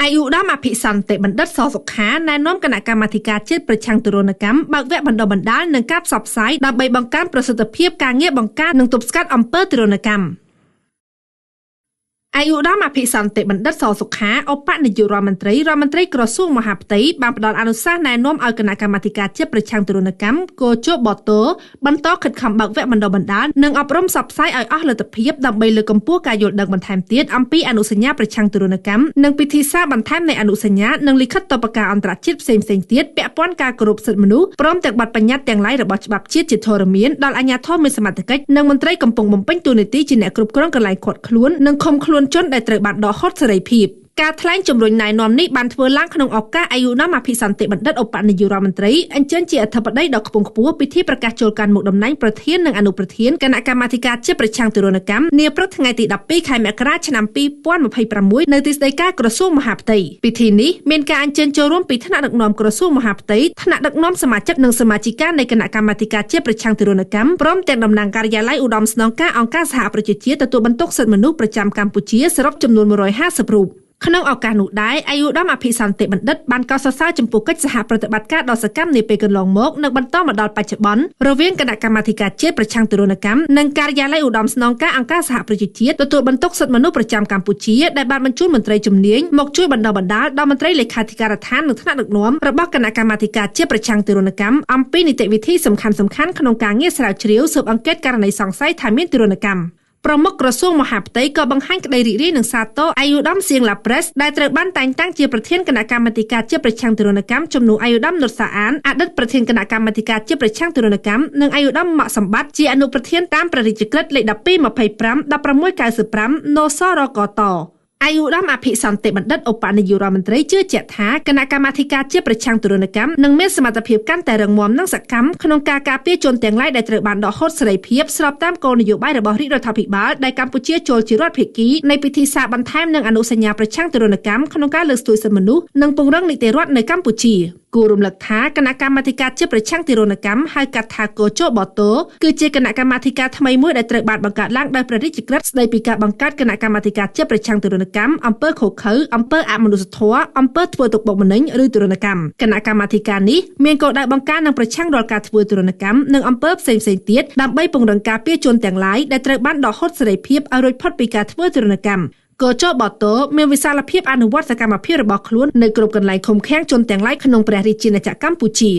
អាយុដំអភិសន្តិបណ្ឌិតសសុខាណែនាំគណៈកម្មាធិការជាតិប្រឆាំងទរណកម្មបើកវគ្គបណ្ដុះបណ្ដាលនិងការផ្សព្វផ្សាយដើម្បីបង្កើនប្រសិទ្ធភាពការងារបង្ការនិងទប់ស្កាត់អំពើទរណកម្មអាយុដំអភិសន្តិបណ្ឌិតសសុខាឧបនាយករដ្ឋមន្ត្រីក្រសួងមហាផ្ទៃបានផ្ដល់អនុសាសន៍ណែនាំឲ្យគណៈកម្មាធិការជាតិប្រឆាំងទរណកម្មគជបតបន្តខិតខំបើកវគ្គបណ្ដុះបណ្ដាលនិងអប់រំផ្សព្វផ្សាយឲ្យអស់លទ្ធភាពដើម្បីលើកកម្ពស់ការយល់ដឹងបន្ថែមទៀតអំពីអនុសញ្ញាប្រឆាំងទរណកម្មនិងពិធីសារបន្ថែមនៃអនុសញ្ញានិងលិខិតតុបការអន្តរជាតិផ្សេងៗទៀតពាក់ព័ន្ធការគោរពសិទ្ធិមនុស្សព្រមទាំងបទបញ្ញត្តិទាំងឡាយរបស់ច្បាប់ជាតិជាធរមានដល់អាជ្ញាធរមានសមត្ថកិច្ចនិងមន្ត្រីកំពុងបំពេញតួនាទីជាអ្នកគ្រប់គ្រងកន្លែងឃាត់ខ្លួននិងឃុំខ្លួនជនដែលត្រូវបានដកហូតសេរីភាពការថ្លែងជំរុញណែនាំនេះបានធ្វើឡើងក្នុងឱកាសអាយុដំអភិសន្តិបណ្ឌិតឧបនាយករដ្ឋមន្ត្រីអញ្ជើញជាអធិបតីដ៏ខ្ពង់ខ្ពស់ពិធីប្រកាសចូលកាន់មុខតំណែងប្រធាននិងអនុប្រធានគណៈកម្មាធិការជាតិប្រឆាំងទរណកម្មនាព្រឹកថ្ងៃទី12ខែមករាឆ្នាំ2026នៅទីស្តីការក្រសួងមហាផ្ទៃពិធីនេះមានការអញ្ជើញចូលរួមពីថ្នាក់ដឹកនាំក្រសួងមហាផ្ទៃថ្នាក់ដឹកនាំសមាជិកនិងសមាជិកានៃគណៈកម្មាធិការជាតិប្រឆាំងទរណកម្មព្រមទាំងតំណាងការិយាល័យឧត្តមស្នងការអង្គការសហប្រជាជាតិទទួលបន្ទុកសិទ្ធិមនុស្សប្រចាំកម្ពុជាសរុបចំនួន150រូបក្នុងឱកាសនោះដែរអាយុដំអភិសន្តិបណ្ឌិតបានកោតសរសើរចំពោះកិច្ចសហប្រតិបត្តិការដ៏សកម្មនាពេលកន្លងមកនិងបន្តមកដល់បច្ចុប្បន្នរវាងគណៈកម្មាធិការជាតិប្រឆាំងទរណកម្មនិងការិយាល័យឧត្តមស្នងការអង្គការសហប្រជាជាតិទទួលបន្ទុកសិទ្ធិមនុស្សប្រចាំកម្ពុជាដែលបានបញ្ជូនមន្ត្រីជំនាញមកជួយបណ្ដុះបណ្ដាលដល់មន្ត្រីលេខាធិការដ្ឋាននិងថ្នាក់ដឹកនាំរបស់គណៈកម្មាធិការជាតិប្រឆាំងទរណកម្មអំពីនីតិវិធីសំខាន់ៗក្នុងការងារស្រាវជ្រាវស៊ើបអង្កេតករណីសង្ស័យថាមានទរណកម្មប្រមុខក្រសួងមហាផ្ទៃក៏បង្ហាញក្តីរីករាយនឹងសាទរអាយុដំសៀងឡាប្រេសដែលត្រូវបានតែងតាំងជាប្រធានគណៈកម្មាធិការជាតិប្រឆាំងទរណកម្មជំនួសអាយុដំនុតសាអានអតីតប្រធានគណៈកម្មាធិការជាតិប្រឆាំងទរណកម្មនិងអាយុដំម៉ាក់សម្បត្តិជាអនុប្រធានតាមព្រះរាជក្រឹត្យលេខ1225/1695 នសរកតអាយុដំអភិសន្តិបណ្ឌិតឧបនាយករដ្ឋមន្ត្រីជឿជាក់ថាគណៈកម្មាធិការជាតិប្រឆាំងទរណកម្មនឹងមានសមត្ថភាពកាន់តែរឹងមាំនិងសកម្មក្នុងការការពារជនទាំងឡាយដែលត្រូវបានដកហូតសេរីភាពស្របតាមគោលនយោបាយរបស់រាជរដ្ឋាភិបាលដែលកម្ពុជាចូលជារដ្ឋភាគីនៃពិធីសារបន្ថែមនិងអនុសញ្ញាប្រឆាំងទរណកម្មក្នុងការលើកស្ទួយសិទ្ធិមនុស្សនិងពង្រឹងនីតិរដ្ឋនៅកម្ពុជាគួររំលឹកថាគណៈកម្មាធិការជាតិប្រឆាំងទរណកម្មហៅកាត់ថាគជបតគឺជាគណៈកម្មាធិការថ្មីមួយដែលត្រូវបានបង្កើតឡើងដោយព្រះរាជក្រឹត្យស្តីពីការបង្កើតគណៈកម្មាធិការជាតិប្រឆាំងទរណកម្មអំពើឃោរឃៅអំពើអមនុស្សធម៌អំពើធ្វើទុកបុកម្នេញឬទរណកម្មគណៈកម្មាធិការនេះមានគោលដៅបង្ការនិងប្រឆាំងរាល់ការធ្វើទរណកម្មនិងអំពើផ្សេងៗទៀតដើម្បីពង្រឹងការពារជនទាំងឡាយដែលត្រូវបានដកហូតសេរីភាពឲ្យរួចផុតពីការធ្វើទរណកម្មកជបតមានវិសាលភាពអនុវត្តសកម្មភាពរបស់ខ្លួននៅគ្រប់កន្លែងឃុំឃាំងជនទាំងឡាយក្នុងព្រះរាជាណាចក្រកម្ពុជា